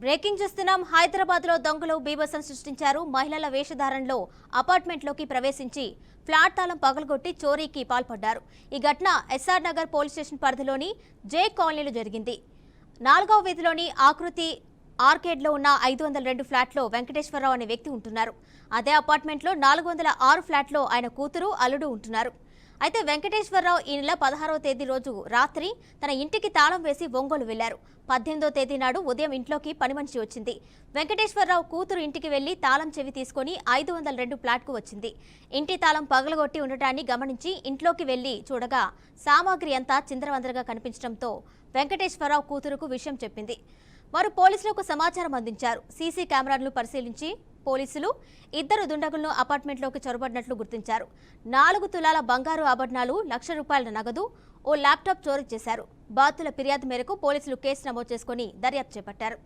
Breaking చూస్తున్నాం. హైదరాబాద్ లో దొంగలు బీభత్సం సృష్టించారు. మహిళల వేషధారణలో అపార్ట్మెంట్ లోకి ప్రవేశించి ఫ్లాట్ తాళం పగలగొట్టి చోరీకి పాల్పడ్డారు. ఈ ఘటన ఎస్ఆర్ నగర్ పోలీస్ స్టేషన్ పరిధిలోని జే కాలనీలో జరిగింది. 4వ వీధిలోని ఆకృతి ఆర్కేడ్ లో ఉన్న 502 ఫ్లాట్లో వెంకటేశ్వరరావు అనే వ్యక్తి ఉంటున్నారు. అదే అపార్ట్మెంట్ లో 406 ఫ్లాట్లో ఆయన కూతురు, అల్లుడు ఉంటున్నారు. అయితే వెంకటేశ్వరరావు ఈ నెల 16వ తేదీ రోజు రాత్రి తన ఇంటికి తాళం వేసి ఒంగోలు వెళ్లారు. 18వ తేదీ నాడు ఉదయం ఇంట్లోకి పని మనిషి వచ్చింది. వెంకటేశ్వరరావు కూతురు ఇంటికి వెళ్లి తాళం చెవి తీసుకుని 502 ఫ్లాట్కు వచ్చింది. ఇంటి తాళం పగలగొట్టి ఉండటాన్ని గమనించి ఇంట్లోకి వెళ్లి చూడగా సామాగ్రి అంతా చిందరవందరగా కనిపించడంతో వెంకటేశ్వరరావు కూతురుకు విషయం చెప్పింది. వారు పోలీసులకు సమాచారం అందించారు. సీసీ కెమెరాలను పరిశీలించి పోలీసులు 2 దుండగులను అపార్ట్మెంట్లోకి చొరబడినట్లు గుర్తించారు. 4 తులాల బంగారు ఆభరణాలు, ₹1,00,000 నగదు, ఓ ల్యాప్టాప్ చోరీ చేశారు. బాధితుల ఫిర్యాదు మేరకు పోలీసులు కేసు నమోదు చేసుకుని దర్యాప్తు చేపట్టారు.